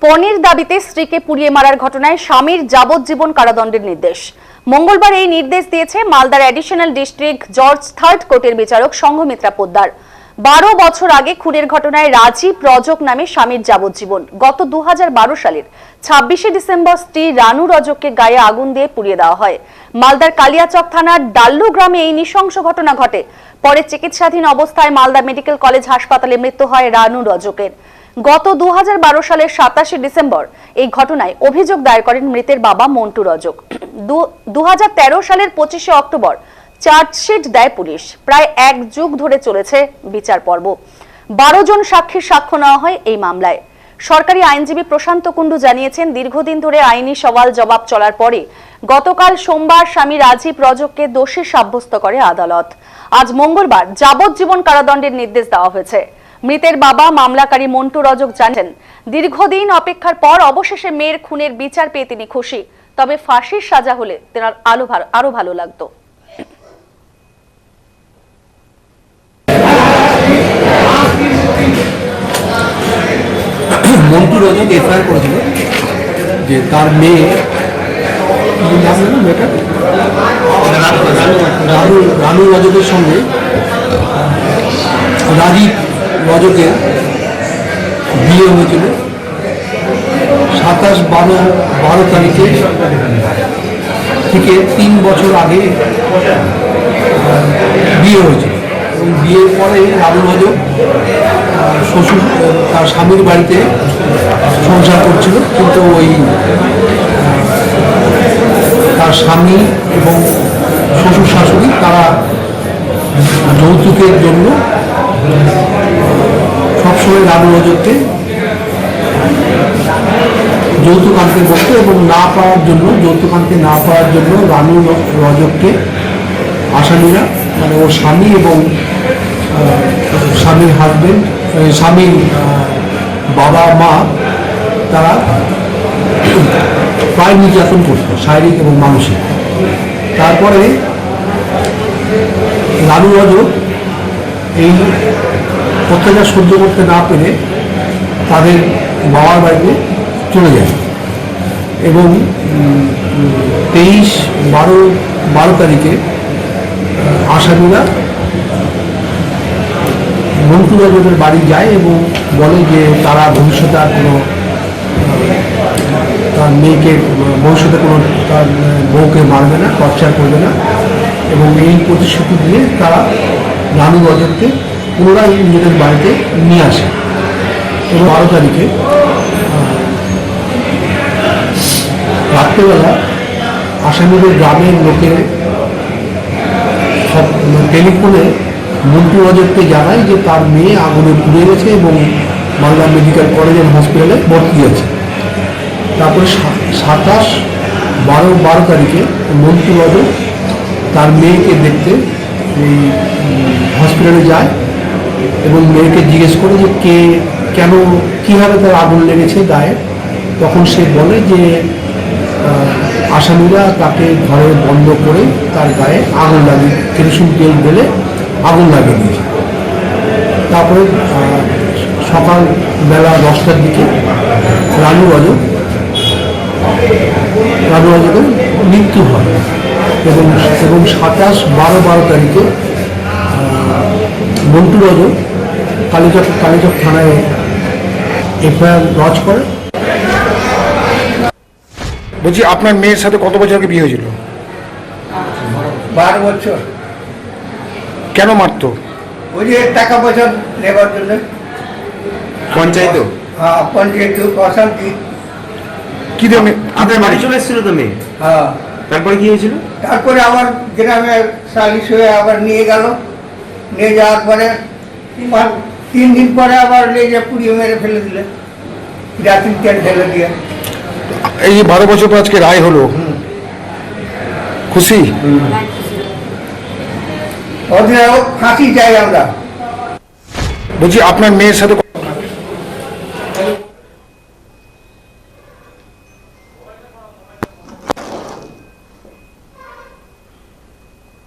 পণের দাবিতে স্ত্রীকে পুড়িয়ে মারার ঘটনায় স্বামীর যাবজ্জীবন কারাদণ্ডের নির্দেশ। মঙ্গলবার এই নির্দেশ দিয়েছে মালদার অ্যাডিশনাল ডিস্ট্রিক্ট জজ থার্ড কোর্টের বিচারক সংঘমিত্রা পোদ্দার। 12 বছর আগে খুনের ঘটনায় রাজীব রজক নামে স্বামীর যাবজ্জীবন। গত 2012 সালের 26শে ডিসেম্বর স্ত্রী রানু রজককে গায়ে আগুন দিয়ে পুড়িয়ে দেওয়া হয়। মালদার কালিয়াচক থানার ডাল্লু গ্রামে এই নৃশংস ঘটনা ঘটে। পরে চিকিৎসাধীন অবস্থায় মালদা মেডিকেল কলেজ হাসপাতালে মৃত্যু হয় রানু রজকের। গত 2012 সালের 27শে ডিসেম্বর এই ঘটনায় অভিযোগ দায়ের করেন মৃতের বাবা মন্টু রজক। 2013 সালের 25শে অক্টোবর চার্জশিট দেয় পুলিশ। প্রায় এক যুগ ধরে চলেছে বিচার পর্ব। 12 জন সাক্ষীর সাক্ষ্য নেওয়া হয় এই মামলায়। সরকারি আইনজীবী প্রশান্ত কুণ্ডু জানিয়েছেন, দীর্ঘদিন ধরে আইনি সওয়াল জবাব চলার পরে গতকাল সোমবার স্বামী রাজীব রজককে দোষী সাব্যস্ত করে আদালত। আজ মঙ্গলবার যাবজ্জীবন কারাদণ্ডের নির্দেশ দেওয়া হয়েছে। মৃতের বাবা মামলাকারী মন্টু রজক জানেন, দীর্ঘদিন অপেক্ষার পর অবশেষে মেয়ের খুনের বিচার পেয়ে তিনি খুশি। তবে ফাঁসির সাজা হলে তেনার আরো ভালো লাগতো। মন্টু রজক এফআইআর করেছিল যে তার মেয়ে রানু রজকের সঙ্গে রাজীব রজকের বিয়ে হয়েছিল 27-12 তারিখে থেকে 3 বছর আগে বিয়ে হয়েছিল। এবং বিয়ের পরে রানু রজক শ্বশুর তার স্বামীর বাড়িতে সংসার করছিল, কিন্তু ওই তার স্বামী এবং শ্বশুর শাশুড়ি তারা যৌতুকের জন্য সবসময় রানু রজককে যৌতুক আনতে বলতো এবং যৌতুক আনতে না পাওয়ার জন্য রানু রজককে আসামিরা মানে ওর স্বামী এবং স্বামীর হাজবেন্ড, স্বামীর বাবা মা তারা প্রায় নির্যাতন করত, শারীরিক এবং মানসিক। তারপরে রানু রজক এই অত্যাচার সহ্য করতে না পেরে তাদের বাবার বাড়িতে চলে যায় এবং 23-12 তারিখে আসামিরা মন্টু রজকের বাড়ি যায় এবং বলে যে তারা ভবিষ্যতে আর কোনো তার মেয়েকে ভবিষ্যতে কোনো তার বউকে মারবে না, টর্চার করবে না এবং এই প্রতিশ্রুতি দিয়ে তারা রানু রজককে পুনরায় নিজেদের বাড়িতে নিয়ে আসে। এবং 12 তারিখে রাত্রেবেলা আসামিদের গ্রামের লোকের সব টেলিফোনে মন্টু রজককে জানায় যে তার মেয়ে আগুনে পুড়ে গেছে এবং মালদা মেডিকেল কলেজ অ্যান্ড হসপিটালে ভর্তি আছে। তারপরে 27-12 তারিখে মন্টু রজক তার মেয়েকে দেখতে এই হসপিটালে যায় এবং মেয়েকে জিজ্ঞেস করে যে কেন কীভাবে তার আগুন লেগেছে গায়ে। তখন সে বলে যে আসামিরা তাকে ঘরে বন্ধ করে তার গায়ে আগুন লাগিয়ে কেরোসিন তেল ঢেলে আগুন লাগিয়ে দিয়েছে। তারপরে সকালবেলা 10টার দিকে রানু রজকের মৃত্যু হয় এবং 27-12 তারিখে মন্টু রজক কালিয়াচক থানায় এফআইআর লজ করে। বলছি, আপনার মেয়ের সাথে কত বছর আগে বিয়ে হয়েছিল? 12 বছর। কেন মারতো? ওই যে টাকা পয়সা নেবার জন্য। পঞ্চায়েত? হ্যাঁ, পঞ্চায়েত অশান্তি। কি দিয়ে আপনার বাড়ি চলে এসেছিল তো মেয়ে? হ্যাঁ। তারপরে কি হয়েছিল? তারপরে আবার গ্রামে সালিশ হয়ে আবার নিয়ে গেল। নিয়ে যাওয়ার পরে 3 দিন পরে আবার নিয়ে যা পুড়িয়ে মেরে ফেলে দিলে, রাত্রি তেল ঢেলে দিয়ে। এই 12 বছর পর আজকে রায় হলো, খুশি? ওদের ফাঁসি চাই আমরা। বলছি, আপনার মেয়ের সাথে